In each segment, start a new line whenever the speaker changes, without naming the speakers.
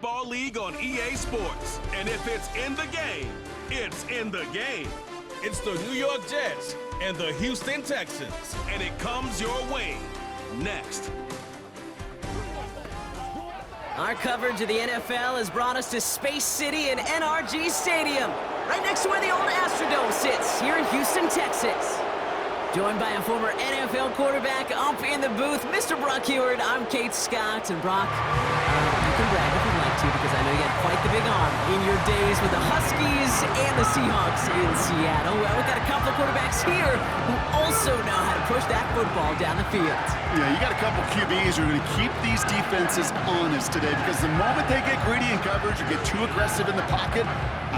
Football League on EA Sports. And if it's in the game, it's in the game. It's the New York Jets and the Houston Texans. And it comes your way next.
Our coverage of the NFL has brought us to Space City and NRG Stadium, right next to where the old Astrodome sits here in Houston, Texas. Joined by a former NFL quarterback up in the booth, Mr. Brock Heward. I'm Kate Scott, and Brock, you can brag if you'd like to, because I know you had quite the big arm in your days with the Huskies and the Seahawks in Seattle. Well, we've got a couple of quarterbacks here who also know how to push that football down the field.
Yeah, you got a couple QBs who are going to keep these defenses honest today, because the moment they get greedy in coverage or get too aggressive in the pocket,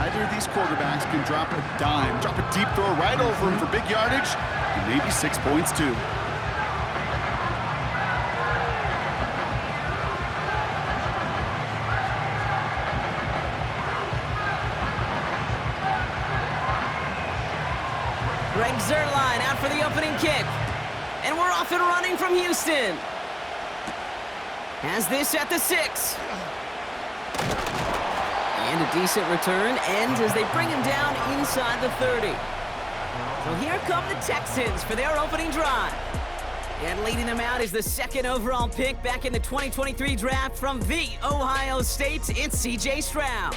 either of these quarterbacks can drop a dime, drop a deep throw right over him for big yardage, and maybe 6 points too.
Greg Zuerlein out for the opening kick. And we're off and running from Houston. Has this at the 6. And a decent return ends as they bring him down inside the 30. So here come the Texans for their opening drive. And leading them out is the 2nd overall pick back in the 2023 draft from the Ohio State. It's C.J. Stroud.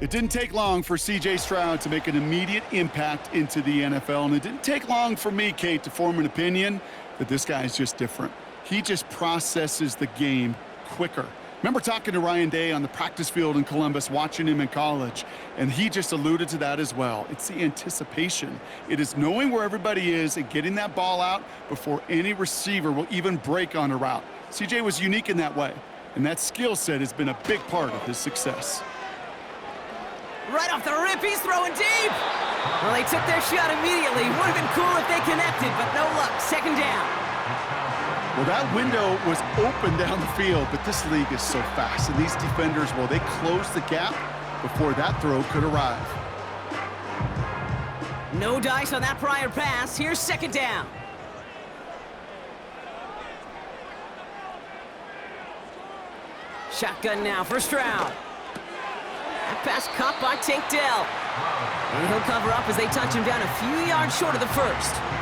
It didn't take long for C.J. Stroud to make an immediate impact into the NFL, and it didn't take long for me, Kate, to form an opinion that this guy is just different. He just processes the game quicker. Remember talking to Ryan Day on the practice field in Columbus, watching him in college, and he just alluded to that as well. It's the anticipation. It is knowing where everybody is and getting that ball out before any receiver will even break on a route. C.J. was unique in that way, and that skill set has been a big part of his success.
Right off the rip, he's throwing deep. Well, they took their shot immediately. Would have been cool if they connected, but no luck. 2nd down.
Well, that window was open down the field, but this league is so fast. And these defenders, well, they closed the gap before that throw could arrive.
No dice on that prior pass. Here's 2nd down. Shotgun now for Stroud. That pass caught by Tank Dell. And he'll cover up as they touch him down a few yards short of the 1st.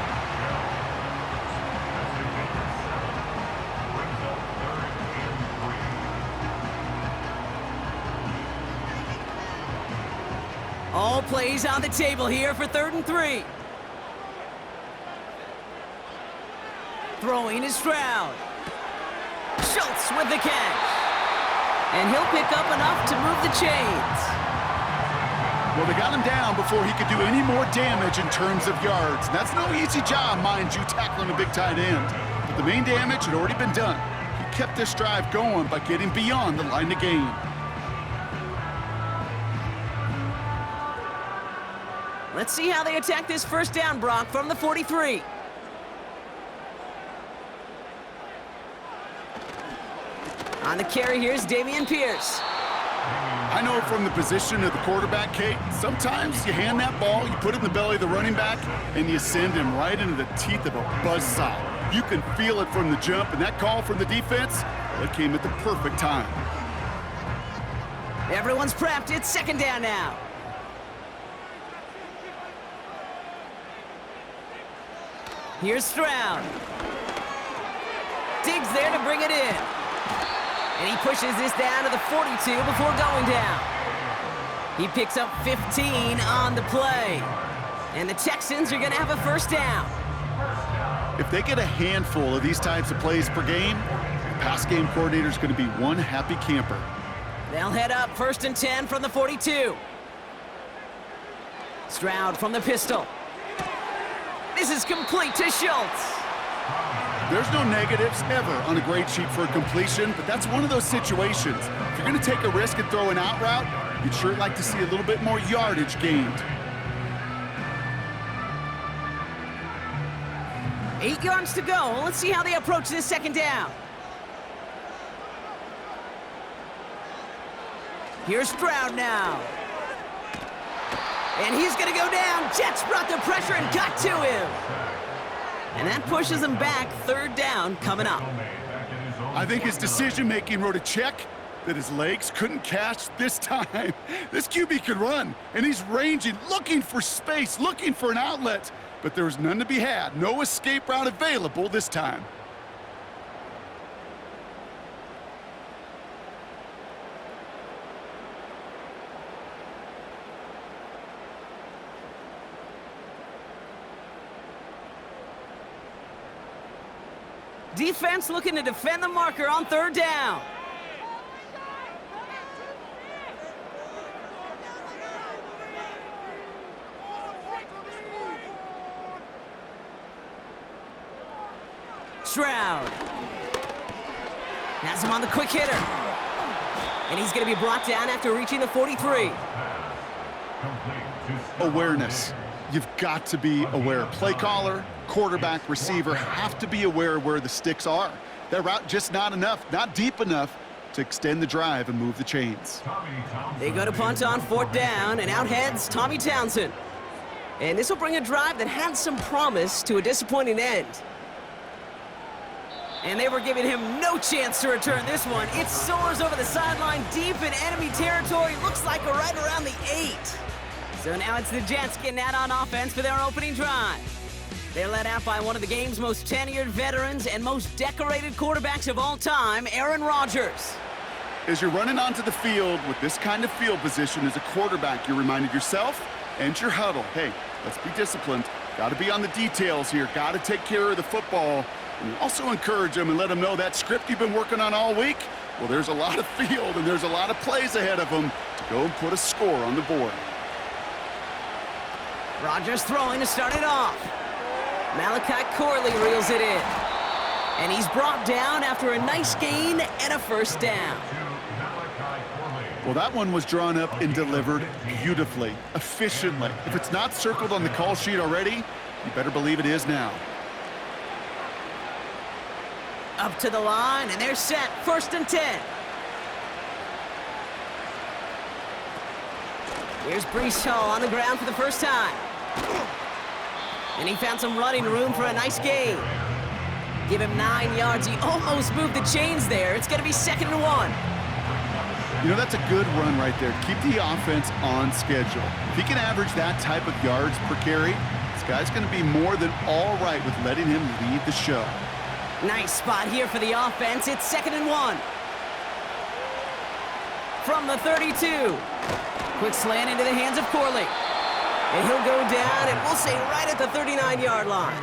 All plays on the table here for 3rd and 3. Throwing is Stroud. Schultz with the catch. And he'll pick up enough to move the chains.
Well, they got him down before he could do any more damage in terms of yards. That's no easy job, mind you, tackling a big tight end. But the main damage had already been done. He kept this drive going by getting beyond the line of gain.
Let's see how they attack this 1st down, Brock, from the 43. On the carry, here's Dameon Pierce.
I know from the position of the quarterback, Kate, sometimes you hand that ball, you put it in the belly of the running back, and you send him right into the teeth of a buzzsaw. You can feel it from the jump, and that call from the defense, well, it came at the perfect time.
Everyone's prepped. It's 2nd down now. Here's Stroud. Diggs there to bring it in. And he pushes this down to the 42 before going down. He picks up 15 on the play. And the Texans are going to have a 1st down.
If they get a handful of these types of plays per game, the pass game coordinator is going to be one happy camper.
They'll head up 1st and 10 from the 42. Stroud from the pistol. This is complete to Schultz.
There's no negatives ever on a grade sheet for a completion, but that's one of those situations. If you're going to take a risk and throw an out route, you'd sure like to see a little bit more yardage gained.
8 yards to go. Let's see how they approach this 2nd down. Here's Stroud now. And he's going to go down. Jets brought the pressure and got to him. And that pushes him back. 3rd down coming up.
I think his decision-making wrote a check that his legs couldn't catch this time. This QB could run, and he's ranging, looking for space, looking for an outlet. But there was none to be had. No escape route available this time.
Defense looking to defend the marker on 3rd down. Stroud has him on the quick hitter. And he's going to be brought down after reaching the 43.
Awareness. You've got to be aware. Play caller, quarterback, receiver have to be aware of where the sticks are. That route just not enough, not deep enough to extend the drive and move the chains.
They go to punt on 4th down, and out heads Tommy Townsend. And this will bring a drive that had some promise to a disappointing end. And they were giving him no chance to return this one. It soars over the sideline deep in enemy territory. Looks like right around the 8. So now it's the Jets getting out on offense for their opening drive. They're led out by one of the game's most tenured veterans and most decorated quarterbacks of all time, Aaron Rodgers.
As you're running onto the field with this kind of field position as a quarterback, you're reminding yourself and your huddle, hey, let's be disciplined. Got to be on the details here. Got to take care of the football. And also encourage them and let them know that script you've been working on all week, well, there's a lot of field and there's a lot of plays ahead of them to go and put a score on the board.
Rodgers throwing to start it off. Malachi Corley reels it in. And he's brought down after a nice gain and a 1st down.
Well, that one was drawn up and delivered beautifully, efficiently. If it's not circled on the call sheet already, you better believe it is now.
Up to the line, and they're set. 1st and 10. Here's Breece Hall on the ground for the first time. And he found some running room for a nice gain. Give him 9 yards. He almost moved the chains there. It's going to be 2nd and 1.
You know, that's a good run right there. Keep the offense on schedule. If he can average that type of yards per carry, this guy's going to be more than all right with letting him lead the show.
Nice spot here for the offense. It's 2nd and 1. From the 32. Quick slant into the hands of Corley. And he'll go down, and we'll say right at the 39-yard line.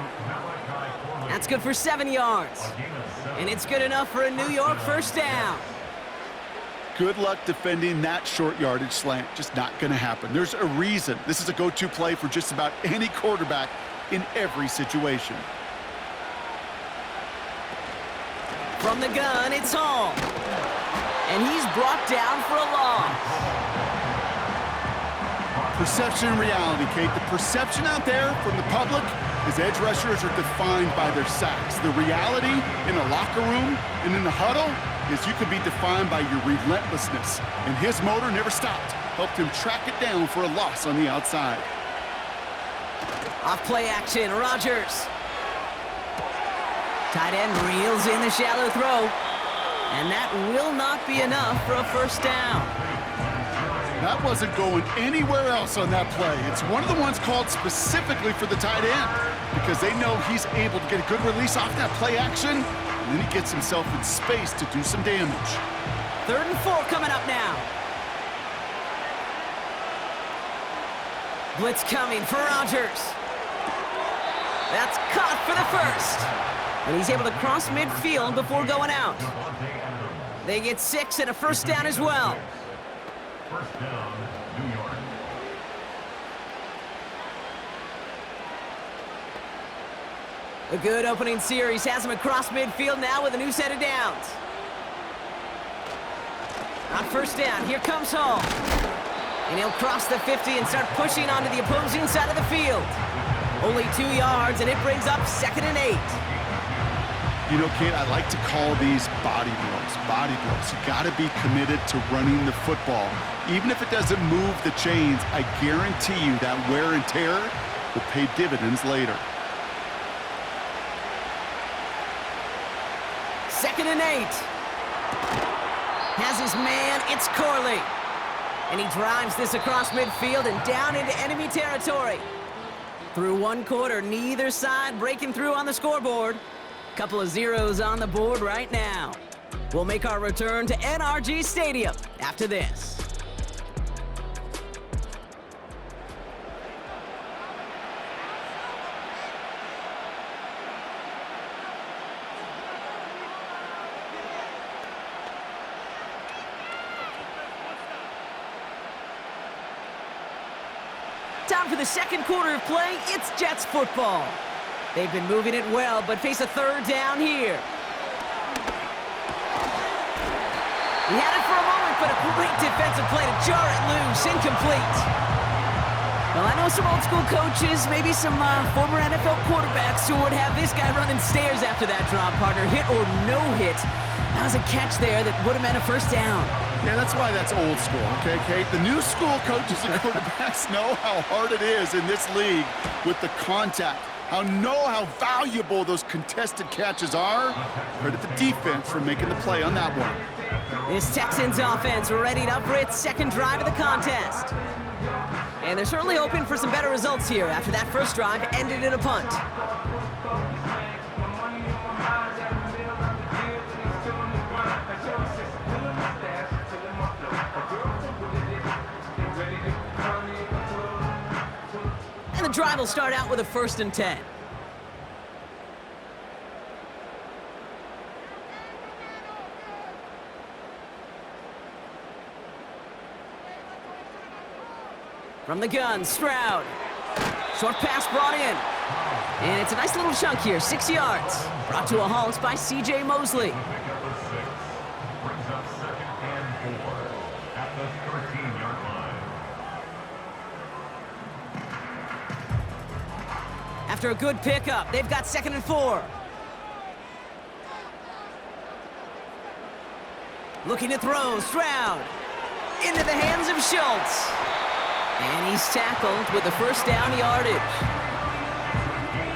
That's good for 7 yards. And it's good enough for a New York 1st down.
Good luck defending that short yardage slant. Just not going to happen. There's a reason. This is a go-to play for just about any quarterback in every situation.
From the gun, it's Hall. And he's brought down for a loss.
Perception and reality, Kate. The perception out there from the public is edge rushers are defined by their sacks. The reality in a locker room and in the huddle is you could be defined by your relentlessness. And his motor never stopped. Helped him track it down for a loss on the outside.
Off play action, Rodgers. Tight end reels in the shallow throw. And that will not be enough for a 1st down.
That wasn't going anywhere else on that play. It's one of the ones called specifically for the tight end because they know he's able to get a good release off that play action, and then he gets himself in space to do some damage.
3rd and 4 coming up now. Blitz coming for Rodgers. That's caught for the 1st. And he's able to cross midfield before going out. They get 6 and a 1st down as well.
1st down, New York.
A good opening series has him across midfield now with a new set of downs. On 1st down, here comes Hall. And he'll cross the 50 and start pushing onto the opposing side of the field. Only 2 yards, and it brings up 2nd and 8.
You know, Kate, I like to call these body blows. Body blows. You got to be committed to running the football. Even if it doesn't move the chains, I guarantee you that wear and tear will pay dividends later.
2nd and 8. Has his man, it's Corley. And he drives this across midfield and down into enemy territory. Through one quarter, neither side breaking through on the scoreboard. Couple of zeros on the board right now. We'll make our return to NRG Stadium after this. Time for the second quarter of play. It's Jets football. They've been moving it well, but face a third down here. He had it for a moment, but a great defensive play to jar it loose. Incomplete. Well, I know some old school coaches, maybe some former NFL quarterbacks who would have this guy running stairs after that drop, partner. Hit or no hit. That was a catch there that would have meant a first down.
Yeah, that's why that's old school, okay, Kate? The new school coaches and quarterbacks know how hard it is in this league with the contact. How valuable those contested catches are. Credit the defense for making the play on that one.
This Texans offense ready up for its second drive of the contest. And they're certainly hoping for some better results here after that first drive ended in a punt. And the drive will start out with a 1st and 10. From the gun, Stroud. Short pass brought in. And it's a nice little chunk here, 6 yards. Brought to a halt by C.J. Mosley.
Brings up 2nd and 4 at the 13-yard line.
After a good pickup, they've got 2nd and 4. Looking to throw, Stroud. Into the hands of Schultz. And he's tackled with the first down yardage.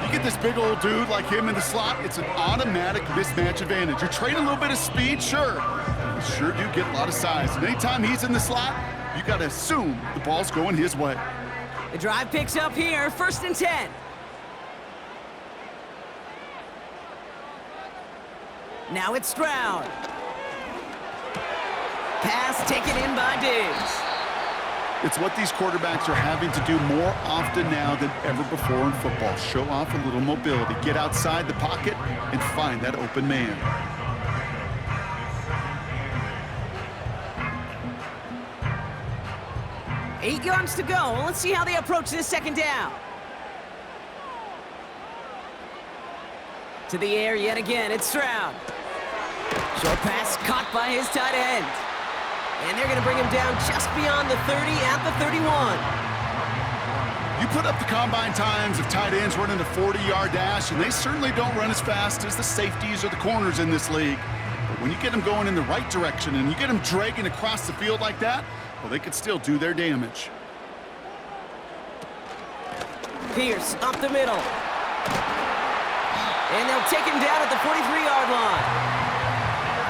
You get this big old dude like him in the slot, it's an automatic mismatch advantage. You're trading a little bit of speed, sure. You sure do get a lot of size. And anytime he's in the slot, you got to assume the ball's going his way.
The drive picks up here, 1st and 10. Now it's Stroud. Pass taken in by Diggs.
It's what these quarterbacks are having to do more often now than ever before in football. Show off a little mobility. Get outside the pocket and find that open man.
Eight yards to go. Well, let's see how they approach this second down. To the air yet again. It's Stroud. Short pass caught by his tight end. And they're going to bring him down just beyond the 30 at the 31.
You put up the combine times of tight ends running a 40-yard dash, and they certainly don't run as fast as the safeties or the corners in this league. But when you get them going in the right direction and you get them dragging across the field like that, well, they could still do their damage.
Pierce up the middle. And they'll take him down at the 43-yard line.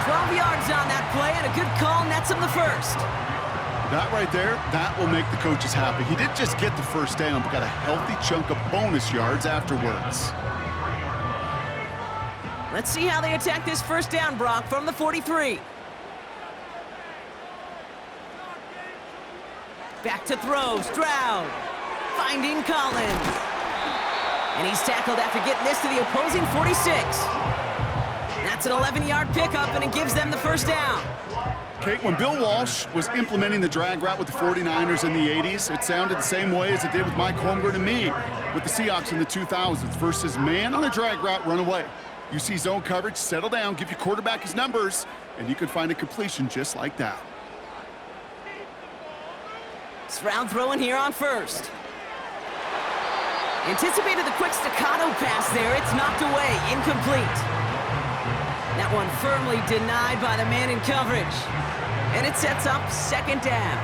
12 yards on that play, and a good call nets him the first.
That right there, that will make the coaches happy. He didn't just get the first down, but got a healthy chunk of bonus yards afterwards.
Let's see how they attack this first down, Brock, from the 43. Back to throw, Stroud. Finding Collins. And he's tackled after getting this to the opposing 46. That's an 11-yard pickup, and it gives them the first down.
Kate, when Bill Walsh was implementing the drag route with the 49ers in the 80s, it sounded the same way as it did with Mike Holmgren and me with the Seahawks in the 2000s versus man on a drag route, run away. You see zone coverage, settle down, give your quarterback his numbers, and you could find a completion just like that.
Stroud throwing here on first. Anticipated the quick staccato pass there. It's knocked away, incomplete. That one firmly denied by the man in coverage. And it sets up second down.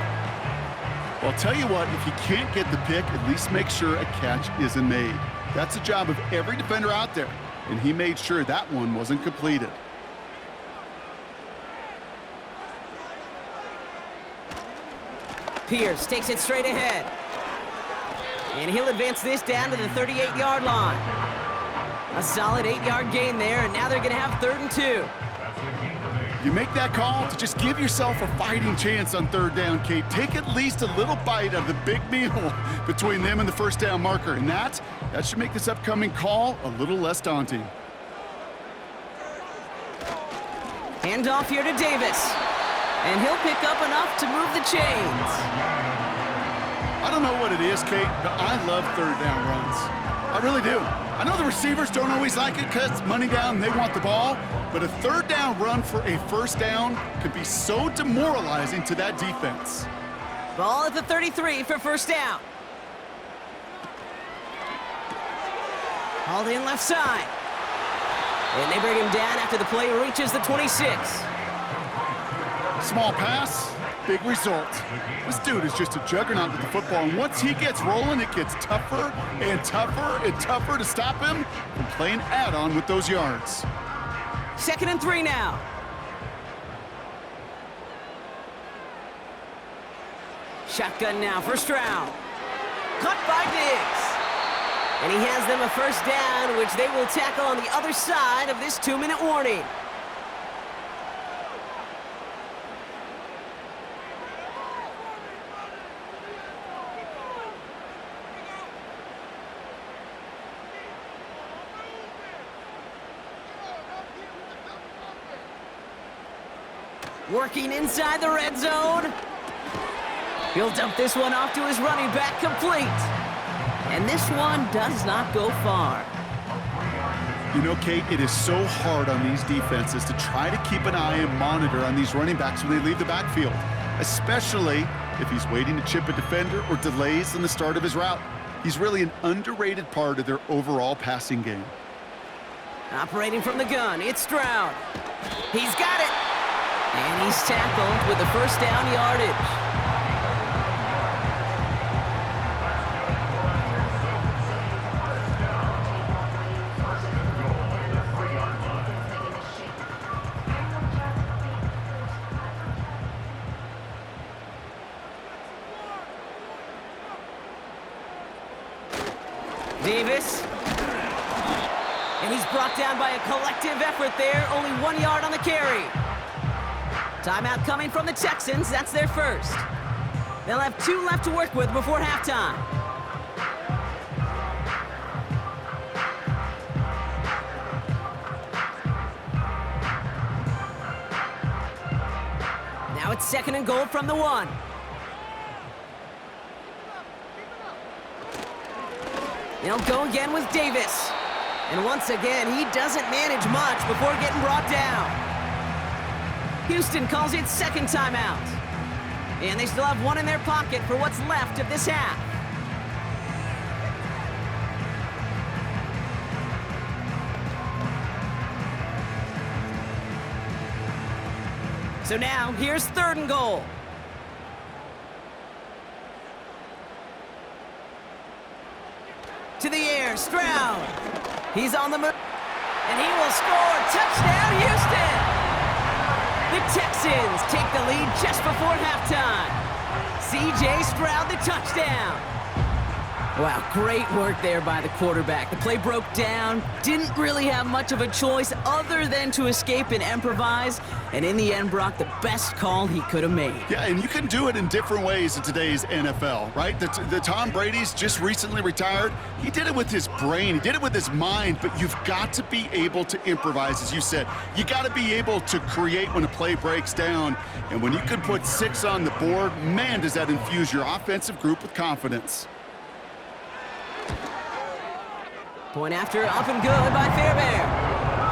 Well, I'll tell you what, if you can't get the pick, at least make sure a catch isn't made. That's the job of every defender out there, and he made sure that one wasn't completed.
Pierce takes it straight ahead. And he'll advance this down to the 38-yard line. A solid 8-yard gain there, and now they're going to have 3rd and 2.
You make that call to just give yourself a fighting chance on 3rd down, Kate. Take at least a little bite of the big meal between them and the first down marker, and that should make this upcoming call a little less daunting.
Handoff here to Davis. And he'll pick up enough to move the chains.
I don't know what it is, Kate, but I love 3rd down runs. I really do. I know the receivers don't always like it because it's money down and they want the ball, but a 3rd down run for a 1st down could be so demoralizing to that defense.
Ball at the 33 for 1st down. Hauled in left side. And they bring him down after the play reaches the 26.
Small pass, big result. This dude is just a juggernaut with the football, and once he gets rolling, it gets tougher and tougher and tougher to stop him from playing add-on with those yards.
2nd and 3 now. Shotgun now for Stroud. Caught by Diggs. And he has them a 1st down, which they will tackle on the other side of this 2-minute warning. Working inside the red zone. He'll dump this one off to his running back, complete. And this one does not go far.
You know, Kate, it is so hard on these defenses to try to keep an eye and monitor on these running backs when they leave the backfield, especially if he's waiting to chip a defender or delays in the start of his route. He's really an underrated part of their overall passing game.
Operating from the gun, it's Stroud. He's got it. And he's tackled with the 1st down yardage. Davis. And he's brought down by a collective effort there. Only 1 yard on the carry. Timeout coming from the Texans. That's their 1st. They'll have 2 left to work with before halftime. Now it's 2nd and goal from the 1. They'll go again with Davis. And once again, he doesn't manage much before getting brought down. Houston calls it 2nd timeout. And they still have 1 in their pocket for what's left of this half. So now, here's 3rd and goal. To the air, Stroud. He's on the move. And he will score. Touchdown, Houston! The Texans take the lead just before halftime. C.J. Stroud, the touchdown. Wow, great work there by the quarterback. The play broke down, didn't really have much of a choice other than to escape and improvise, and in the end, Brock, the best call he could have made.
Yeah, and you can do it in different ways in today's NFL, right? The Tom Brady's just recently retired. He did it with his brain. He did it with his mind, but you've got to be able to improvise, as you said. You got to be able to create when a play breaks down, and when you can put 6 on the board, man, does that infuse your offensive group with confidence.
Point after, up and good by Fairbairn.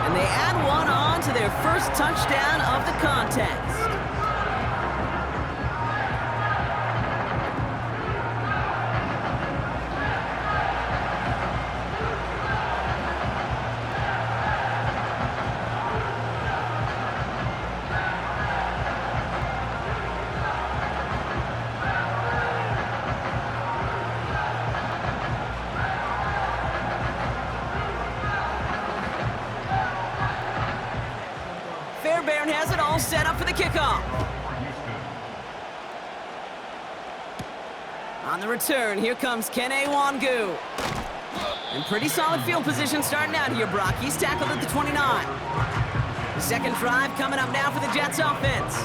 And they add 1 on to their 1st touchdown of the contest. Fairbairn has it all set up for the kickoff. On the return, here comes Kene Wangu. And pretty solid field position starting out here, Brock. He's tackled at the 29. The second drive coming up now for the Jets offense.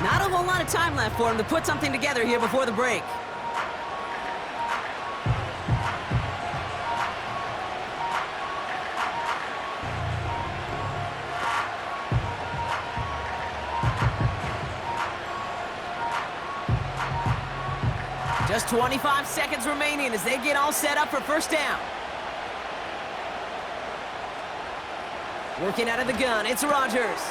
Not a whole lot of time left for him to put something together here before the break. Just 25 seconds remaining as they get all set up for first down. Working out of the gun, it's Rodgers.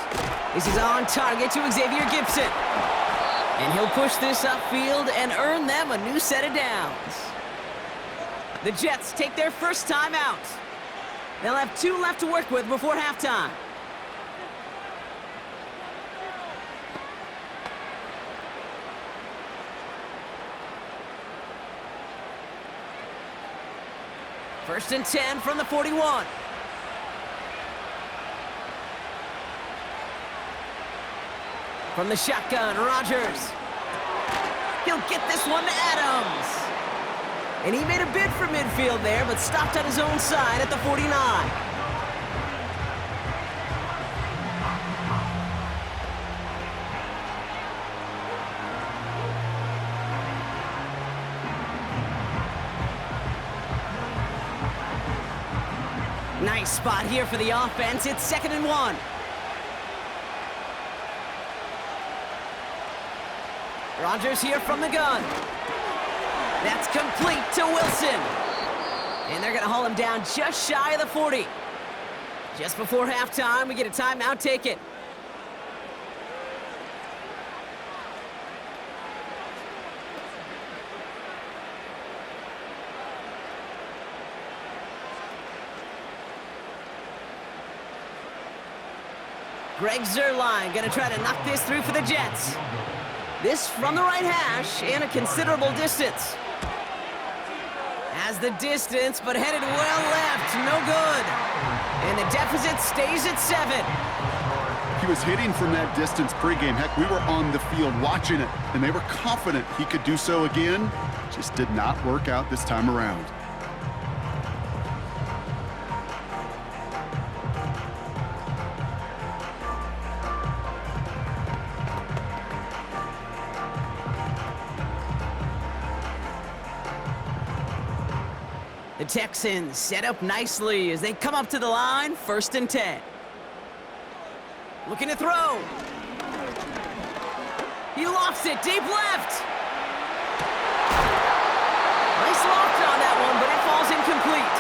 This is on target to Xavier Gibson. And he'll push this upfield and earn them a new set of downs. The Jets take their first time out. They'll have 2 left to work with before halftime. First and 10 from the 41. From the shotgun, Rodgers. He'll get this one to Adams. And he made a bid for midfield there, but stopped on his own side at the 49. Nice spot here for the offense. It's 2nd and 1. Rodgers here from the gun. That's complete to Wilson. And they're going to haul him down just shy of the 40. Just before halftime, we get a timeout taken. Greg Zuerlein going to try to knock this through for the Jets. This from the right hash and a considerable distance. Has the distance, but headed well left. No good. And the deficit stays at 7.
He was hitting from that distance pregame. Heck, we were on the field watching it, and they were confident he could do so again. Just did not work out this time around.
The Texans set up nicely as they come up to the line, 1st and 10. Looking to throw. He lofts it deep left. Nice loft on that one, but it falls incomplete.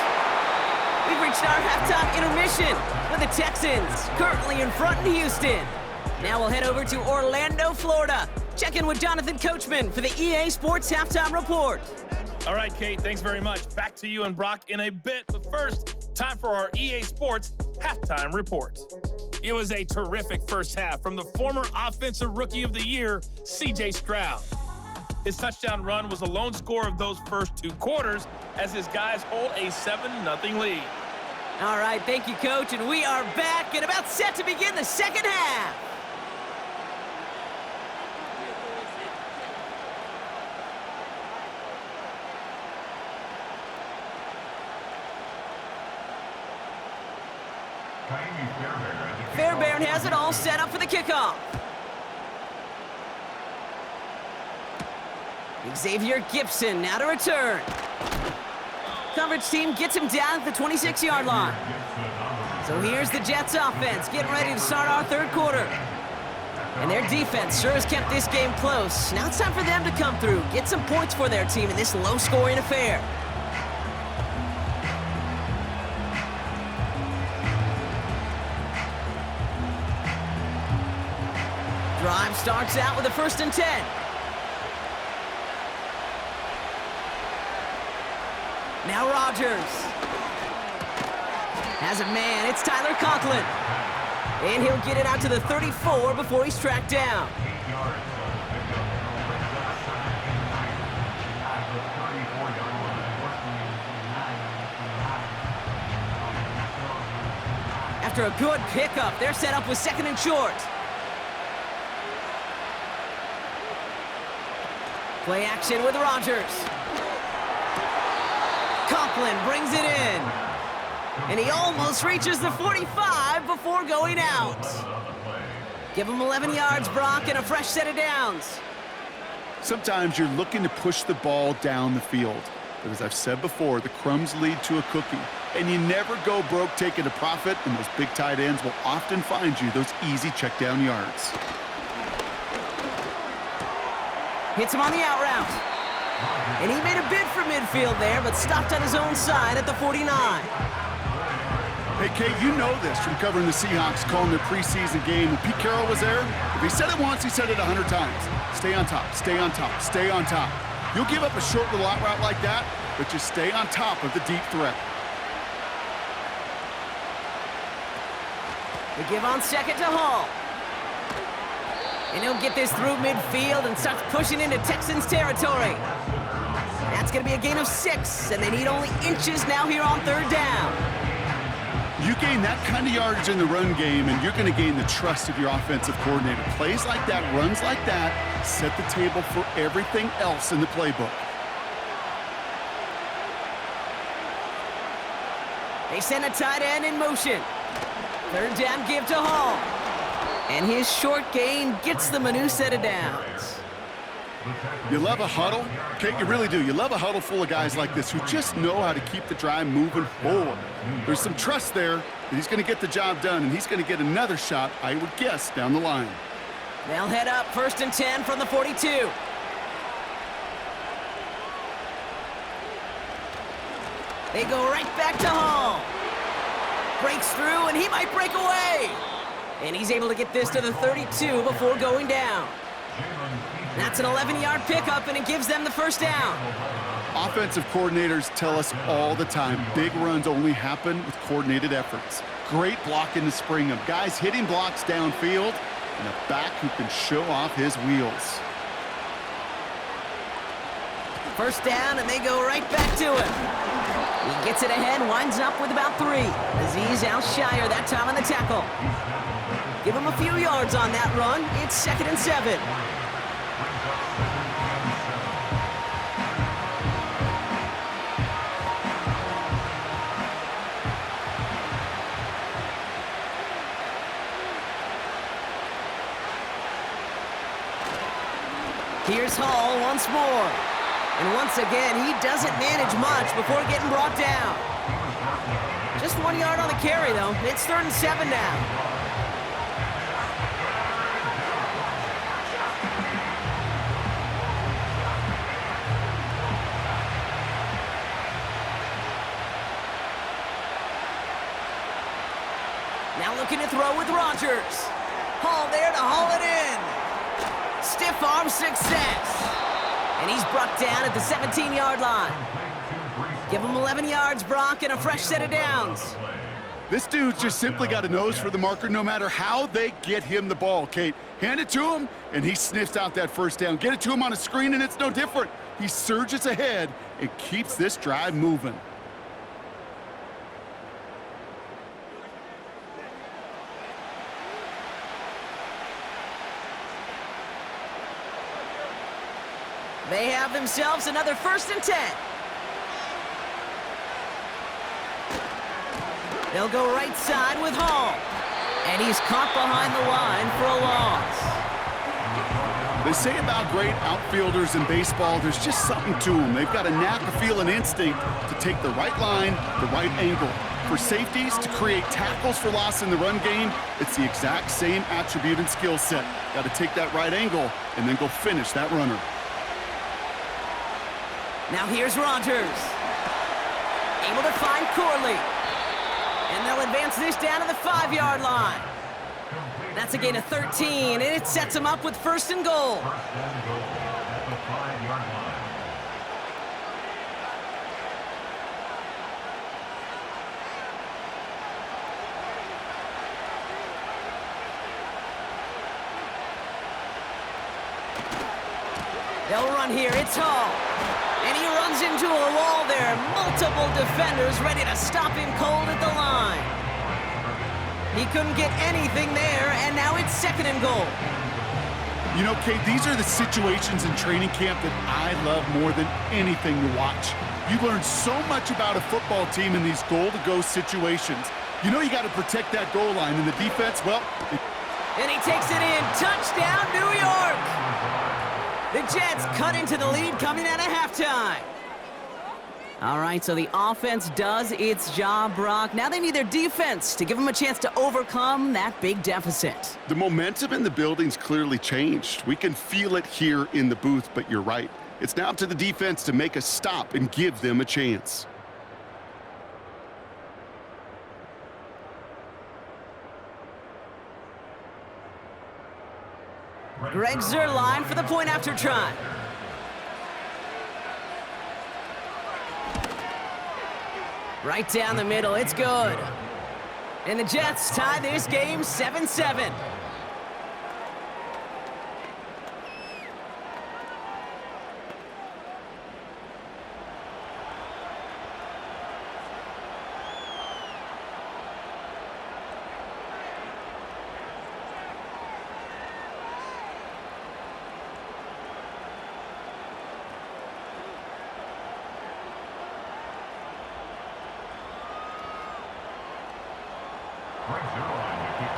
We've reached our halftime intermission with the Texans currently in front in Houston. Now we'll head over to Orlando, Florida. Check in with Jonathan Coachman for the EA Sports Halftime Report.
All right, Kate, thanks very much. Back to you and Brock in a bit. But first, time for our EA Sports Halftime Report. It was a terrific first half from the former Offensive Rookie of the Year, C.J. Stroud. His touchdown run was the lone score of those first 2 quarters as his guys hold a 7-0 lead.
All right, thank you, Coach, and we are back and about set to begin the second half. Fairbairn has it all set up for the kickoff. Xavier Gibson now to return. Coverage team gets him down at the 26-yard line. So here's the Jets offense getting ready to start our 3rd quarter. And their defense sure has kept this game close. Now it's time for them to come through, get some points for their team in this low-scoring affair. Drive starts out with a 1st and 10. Now Rodgers. Has a man, it's Tyler Conklin. And he'll get it out to the 34 before he's tracked down. After a good pickup, they're set up with 2nd and short. Play action with Rodgers. Conklin brings it in. And he almost reaches the 45 before going out. Give him 11 yards, Brock, and a fresh set of downs.
Sometimes you're looking to push the ball down the field. But as I've said before, the crumbs lead to a cookie. And you never go broke taking a profit, and those big tight ends will often find you those easy check down yards.
Hits him on the out route. And he made a bid for midfield there, but stopped on his own side at the 49.
Hey, Kate, you know this from covering the Seahawks, calling their preseason game. When Pete Carroll was there, if he said it once, he said it 100 times. Stay on top, stay on top, stay on top. You'll give up a short little out route like that, but just stay on top of the deep threat.
They give on second to Hall. And he'll get this through midfield and starts pushing into Texans territory. That's going to be a gain of 6, and they need only inches now here on third down.
You gain that kind of yardage in the run game, and you're going to gain the trust of your offensive coordinator. Plays like that, runs like that, set the table for everything else in the playbook.
They send a tight end in motion. Third down give to Hall. And his short gain gets them a new set of downs.
You love a huddle? Kate, you really do. You love a huddle full of guys like this who just know how to keep the drive moving forward. There's some trust there that he's going to get the job done, and he's going to get another shot, I would guess, down the line.
They'll head up 1st and 10 from the 42. They go right back to Hall. Breaks through, and he might break away. And he's able to get this to the 32 before going down. That's an 11-yard pickup, and it gives them the first down.
Offensive coordinators tell us all the time, big runs only happen with coordinated efforts. Great blocking to spring them. Guys hitting blocks downfield, and a back who can show off his wheels.
First down, and they go right back to him. He gets it ahead, winds up with about 3. Aziz Al-Shire that time on the tackle. Give him a few yards on that run. It's 2nd and 7. Here's Hall once more. And once again, he doesn't manage much before getting brought down. Just 1 yard on the carry, though. It's 3rd and 7 now. Now looking to throw with Rodgers. Hall there to haul it in. Stiff arm success. And he's brought down at the 17-yard line. Give him 11 yards, Brock, and a fresh set of downs.
This dude's just simply got a nose for the marker no matter how they get him the ball, Kate. Hand it to him, and he sniffs out that first down. Get it to him on a screen, and it's no different. He surges ahead and keeps this drive moving.
They have themselves another 1st and 10. They'll go right side with Hall. And he's caught behind the line for a loss.
They say about great outfielders in baseball, there's just something to them. They've got a knack, a feel, and instinct to take the right line, the right angle. For safeties, to create tackles for loss in the run game, it's the exact same attribute and skill set. Got to take that right angle and then go finish that runner.
Now here's Rodgers. Able to find Corley. And they'll advance this down to the 5-yard line. That's a gain of 13, and it sets them up with 1st and goal.
At the 5-yard line.
They'll run here. It's Hall. And he runs into a wall there. Multiple defenders ready to stop him cold at the line. He couldn't get anything there, and now it's 2nd and goal.
You know, Kate, these are the situations in training camp that I love more than anything to watch. You learn so much about a football team in these goal-to-go situations. You know you got to protect that goal line, and the defense, well...
And he takes it in. Touchdown, New York! The Jets cut into the lead coming out of halftime. All right, so the offense does its job, Brock. Now they need their defense to give them a chance to overcome that big deficit.
The momentum in the building's clearly changed. We can feel it here in the booth, but you're right. It's now up to the defense to make a stop and give them a chance.
Greg Zuerlein for the point after try. Right down the middle, it's good. And the Jets tie this game 7-7.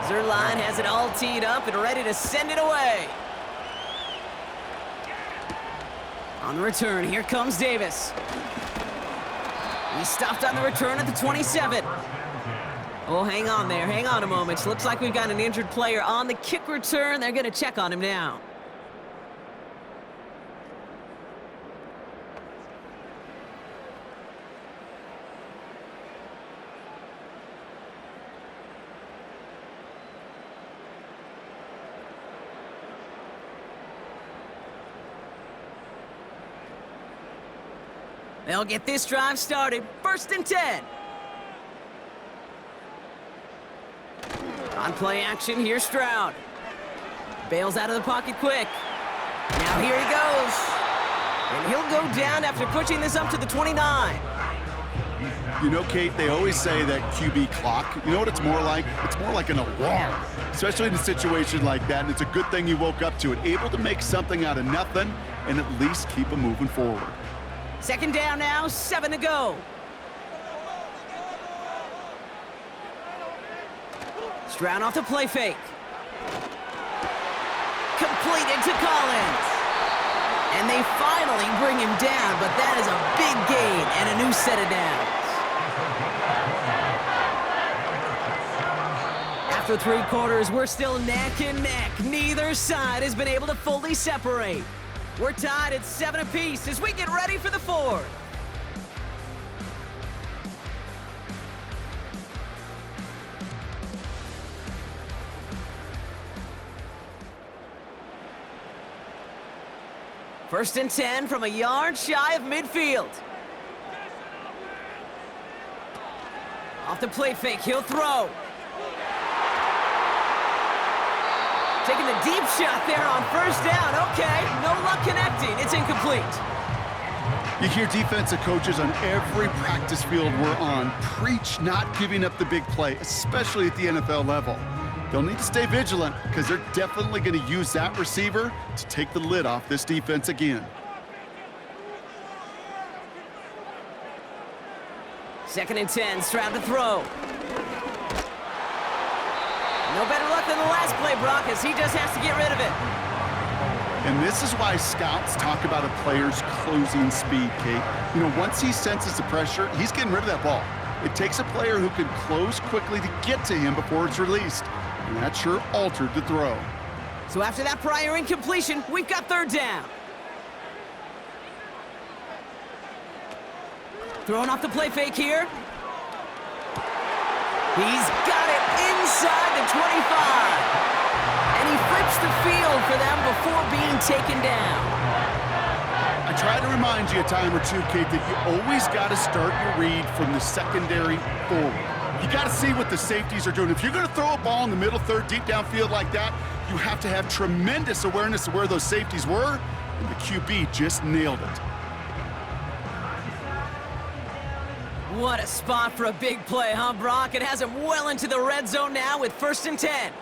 Zuerlein has it all teed up and ready to send it away. On the return, here comes Davis. He stopped on the return at the 27. Oh, hang on there. Hang on a moment. Looks like we've got an injured player on the kick return. They're going to check on him now. They'll get this drive started. 1st and 10. On play action, here's Stroud. Bails out of the pocket quick. Now here he goes. And he'll go down after pushing this up to the 29.
You know, Kate, they always say that QB clock, you know what it's more like? It's more like an alarm, especially in a situation like that. And it's a good thing you woke up to it, able to make something out of nothing and at least keep them moving forward.
2nd down now, 7 to go. Stroud off the play fake. Completed to Collins. And they finally bring him down, but that is a big gain and a new set of downs. After 3 quarters, we're still neck and neck. Neither side has been able to fully separate. We're tied at 7 apiece as we get ready for the 4th. First and 10 from a yard shy of midfield. Off the play fake, he'll throw. Taking a deep shot there on 1st down. Okay, no luck connecting. It's incomplete.
You hear defensive coaches on every practice field we're on preach not giving up the big play, especially at the NFL level. They'll need to stay vigilant because they're definitely going to use that receiver to take the lid off this defense again.
2nd and 10, Stroud to throw. No better luck than the last play, Brock, as he just has to get rid of it.
And this is why scouts talk about a player's closing speed, Kate. You know, once he senses the pressure, he's getting rid of that ball. It takes a player who can close quickly to get to him before it's released. And that sure altered the throw.
So after that prior incompletion, we've got 3rd down. Throwing off the play fake here. He's got it inside the 25. And he flips the field for them before being taken down.
I try to remind you a time or two, Kate, that you always got to start your read from the secondary forward. You got to see what the safeties are doing. If you're going to throw a ball in the middle third, deep downfield like that, you have to have tremendous awareness of where those safeties were, and the QB just nailed it.
What a spot for a big play, huh, Brock? It has him well into the red zone now with 1st and 10.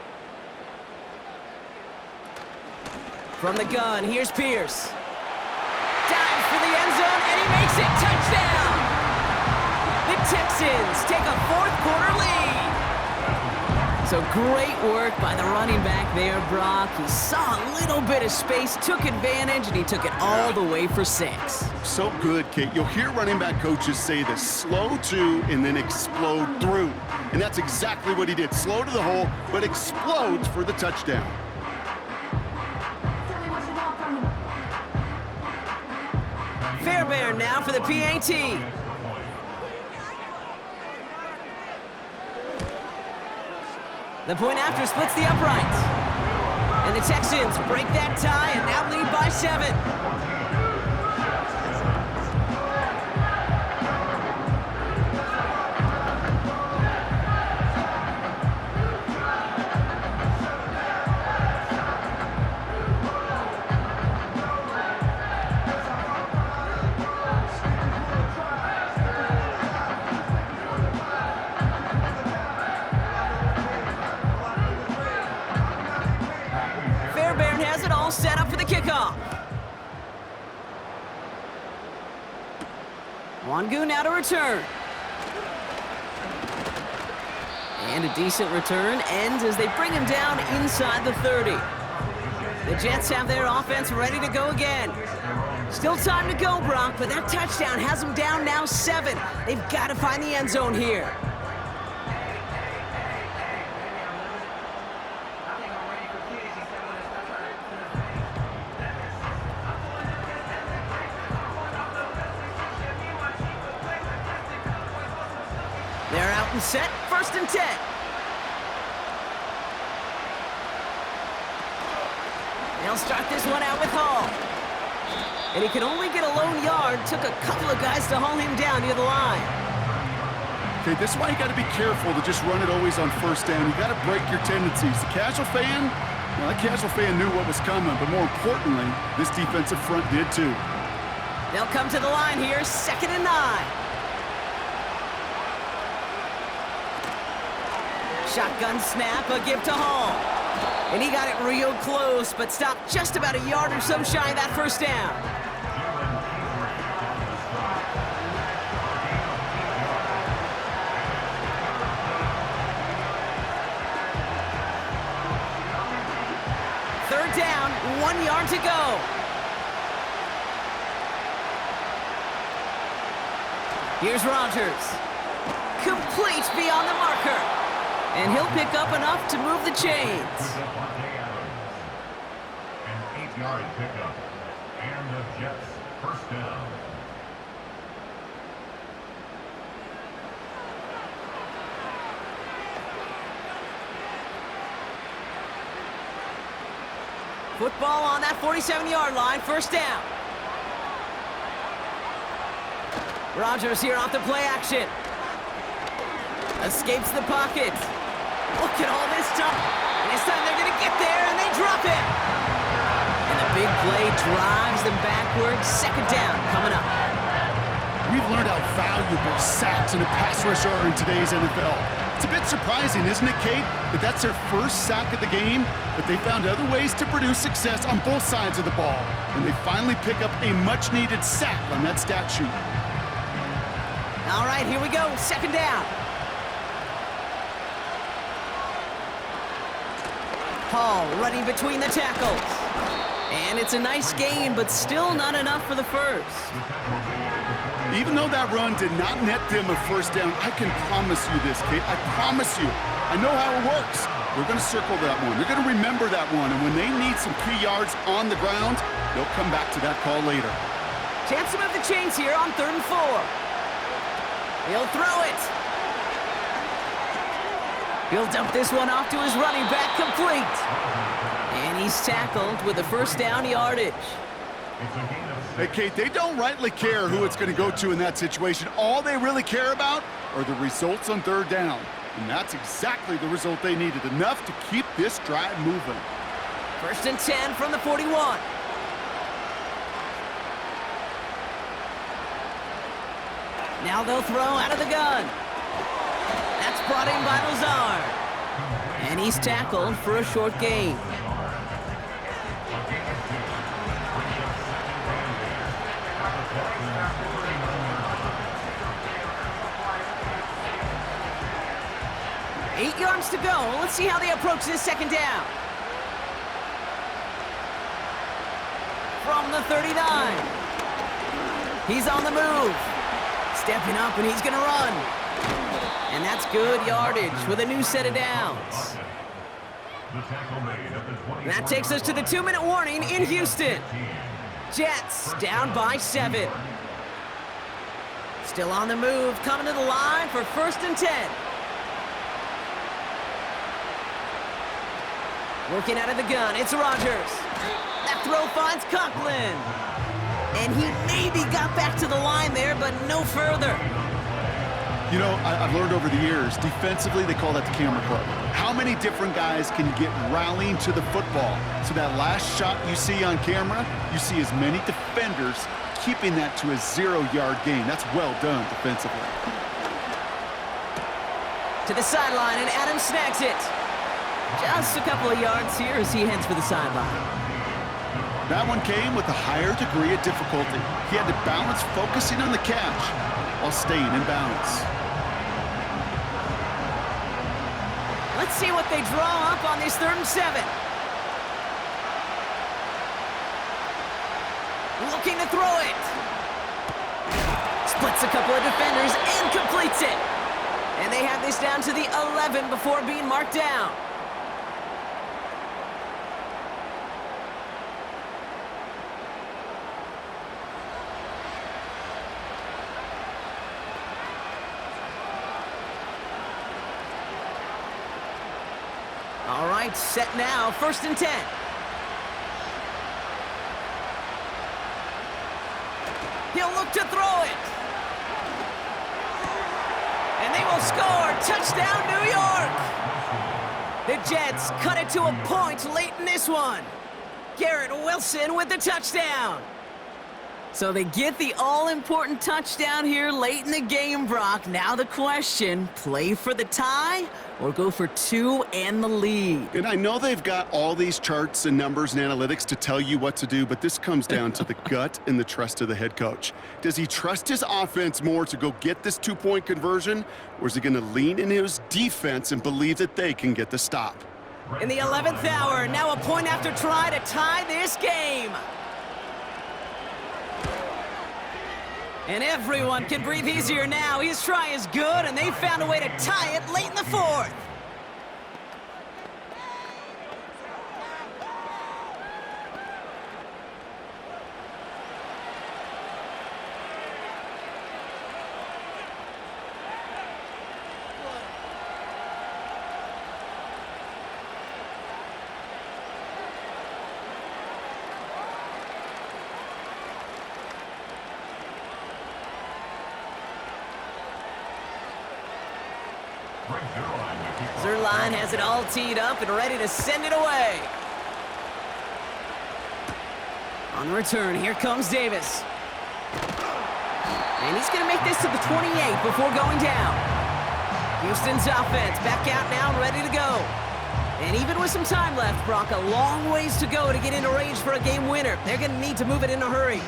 From the gun, here's Pierce. Dives for the end zone, and he makes it. Touchdown! The Texans take a fourth-quarter lead. So great work by the running back there, Brock. He saw a little bit of space, took advantage, and he took it all the way for 6.
So good, Kate. You'll hear running back coaches say this: slow to and then explode through. And that's exactly what he did. Slow to the hole, but explodes for the touchdown.
Fairbairn now for the PAT. The point after splits the uprights. And the Texans break that tie and now lead by 7. Has it all set up for the kickoff. Wangu now to return. And a decent return ends as they bring him down inside the 30. The Jets have their offense ready to go again. Still time to go, Brock, but that touchdown has them down now 7. They've got to find the end zone here. They're out and set, 1st and 10. They'll start this one out with Hall. And he can only get a lone yard. Took a couple of guys to haul him down near the line.
Okay, this is why you got to be careful to just run it always on 1st down. You got to break your tendencies. The casual fan, well, that casual fan knew what was coming, but more importantly, this defensive front did too.
They'll come to the line here, 2nd and 9. Shotgun snap, a give to Hall. And he got it real close, but stopped just about a yard or so shy of that 1st down. Third down, 1 yard to go. Here's Rodgers. Complete beyond the marker. And he'll pick up enough to move the chains.
An 8-yard pickup. And the Jets 1st down.
Football on that 47-yard line, 1st down. Rodgers here off the play action. Escapes the pocket. Look at all this time. And this time they're going to get there, and they drop it. And the big play drives them backwards. 2nd down coming up.
We've learned how valuable sacks and a pass rush are in today's NFL. It's a bit surprising, isn't it, Kate, that that's their 1st sack of the game, but they found other ways to produce success on both sides of the ball, and they finally pick up a much-needed sack on that stat sheet.
All right, here we go, 2nd down. Hall running between the tackles. And it's a nice gain, but still not enough for the 1st.
Even though that run did not net them a 1st down, I can promise you this, Kate. I promise you. I know how it works. They're going to circle that one. They're going to remember that one. And when they need some key yards on the ground, they'll come back to that call later.
Chance to move the chains here on 3rd and 4. He'll throw it. He'll dump this one off to his running back, complete. And he's tackled with a 1st down yardage.
Hey, Kate, they don't rightly care who it's going to go to in that situation. All they really care about are the results on 3rd down. And that's exactly the result they needed, enough to keep this drive moving.
1st and 10 from the 41. Now they'll throw out of the gun. That's brought in by Lazard. And he's tackled for a short gain. The 8 yards to go. Let's see how they approach this second down. From the 39. He's on the move. Stepping up, and he's going to run. And that's good yardage with a new set of downs. That takes us to the 2-minute warning in Houston. Jets down by 7. Still on the move, coming to the line for 1st and 10. Working out of the gun, it's Rodgers. That throw finds Conklin. And he maybe got back to the line there, but no further.
You know, I've learned over the years, defensively, they call that the camera club. How many different guys can get rallying to the football? So that last shot you see on camera, you see as many defenders keeping that to a 0-yard gain. That's well done defensively.
To the sideline, and Adams snags it. Just a couple of yards here as he heads for the sideline.
That one came with a higher degree of difficulty. He had to balance focusing on the catch while staying in bounds.
Let's see what they draw up on this 3rd and 7. Looking to throw it. Splits a couple of defenders and completes it. And they have this down to the 11 before being marked down. All right, set now, 1st and 10. He'll look to throw it. And they will score. Touchdown, New York. The Jets cut it to a point late in this one. Garrett Wilson with the touchdown. So they get the all-important touchdown here late in the game, Brock. Now the question, play for the tie or go for 2 and the lead?
And I know they've got all these charts and numbers and analytics to tell you what to do, but this comes down to the gut and the trust of the head coach. Does he trust his offense more to go get this 2-point conversion, or is he going to lean into his defense and believe that they can get the stop?
In the 11th hour, now a point after try to tie this game. And everyone can breathe easier now. His try is good, and they found a way to tie it late in the 4th. Zerline has it all teed up and ready to send it away. On the return, here comes Davis. And he's going to make this to the 28 before going down. Houston's offense back out now, ready to go. And even with some time left, Brock, a long ways to go to get into range for a game winner. They're going to need to move it in a hurry.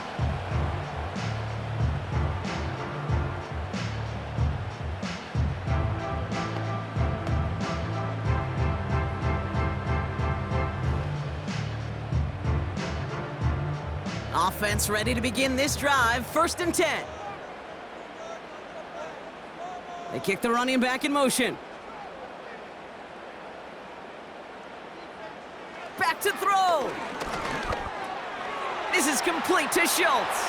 Offense ready to begin this drive, 1st and 10. They kick the running back in motion. Back to throw. This is complete to Schultz.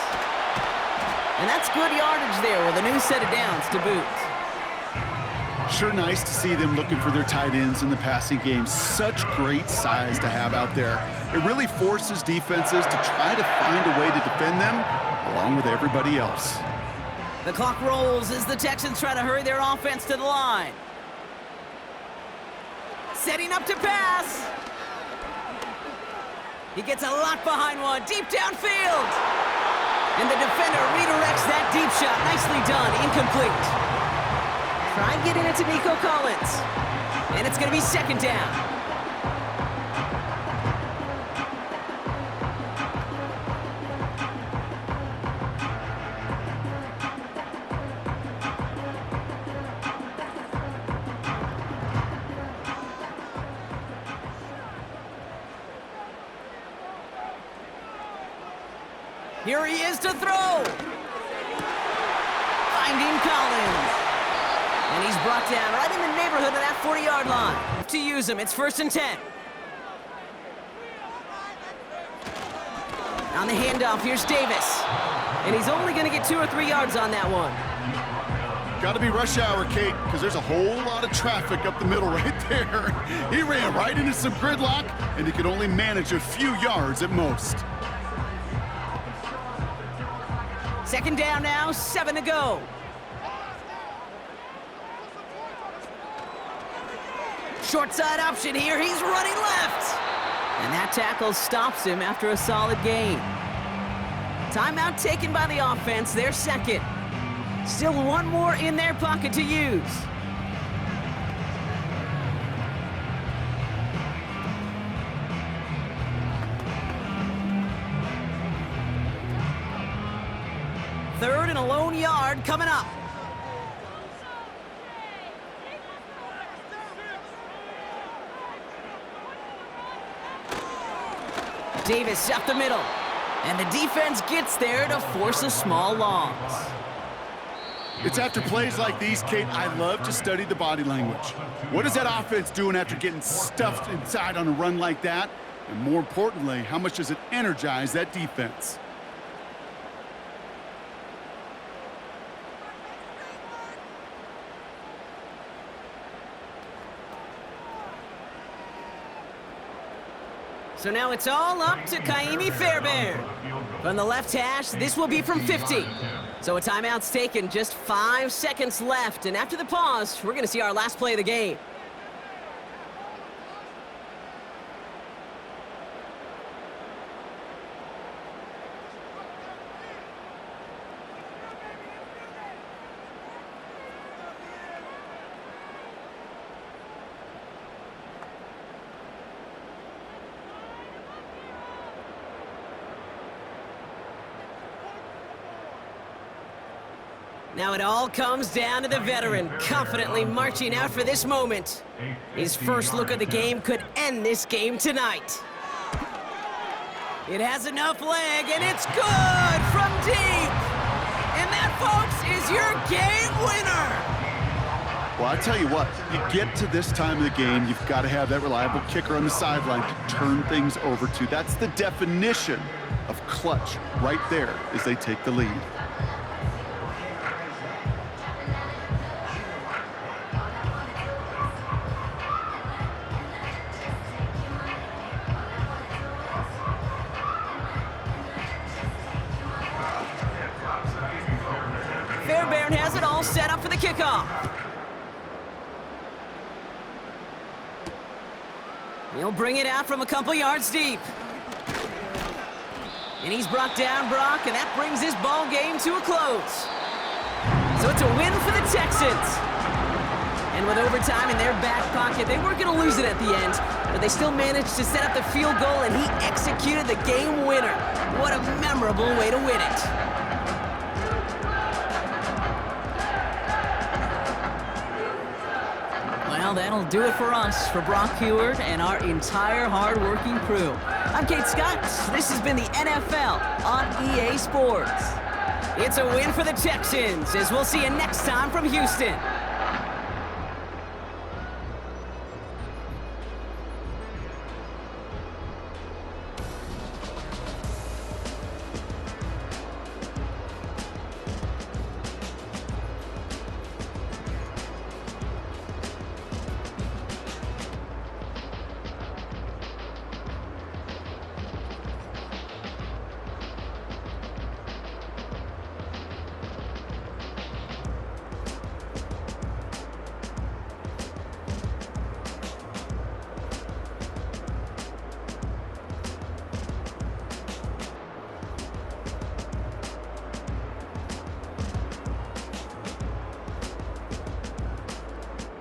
And that's good yardage there with a new set of downs to boot.
Sure nice to see them looking for their tight ends in the passing game. Such great size to have out there. It really forces defenses to try to find a way to defend them along with everybody else.
The clock rolls as the Texans try to hurry their offense to the line. Setting up to pass. He gets a lock behind one, deep downfield. And the defender redirects that deep shot. Nicely done, incomplete. Try getting it to Nico Collins. And it's going to be 2nd down. Here he is to throw. Finding Collins. And he's brought down right in the neighborhood of that 40-yard line. To use him, it's 1st and 10. On the handoff, here's Davis. And he's only going to get 2 or 3 yards on that one.
Got to be rush hour, Kate, because there's a whole lot of traffic up the middle right there. He ran right into some gridlock, and he could only manage a few yards at most.
2nd down now, 7 to go. Short side option here, he's running left. And that tackle stops him after a solid gain. Timeout taken by the offense, their 2nd. Still 1 more in their pocket to use. Third and a lone yard coming up. Davis up the middle. And the defense gets there to force a small loss.
It's after plays like these, Kate, I love to study the body language. What is that offense doing after getting stuffed inside on a run like that? And more importantly, how much does it energize that defense?
So now it's all up to Kaimi Fairbairn. From the left hash, this will be from 50. So a timeout's taken, just 5 seconds left. And after the pause, we're going to see our last play of the game. Now it all comes down to the veteran, confidently marching out for this moment. His first look at the game could end this game tonight. It has enough leg, and it's good from deep. And that, folks, is your game winner.
Well, I tell you what, you get to this time of the game, you've got to have that reliable kicker on the sideline to turn things over to. That's the definition of clutch right there as they take the lead.
Fairbairn has it all set up for the kickoff. He'll bring it out from a couple yards deep. And he's brought down Brock, and that brings this ball game to a close. So it's a win for the Texans. And with overtime in their back pocket, they weren't going to lose it at the end, but they still managed to set up the field goal, and he executed the game winner. What a memorable way to win it. Well, that'll do it for us, for Brock Heward and our entire hard-working crew. I'm Kate Scott. This has been the NFL on EA Sports. It's a win for the Texans, as we'll see you next time from Houston.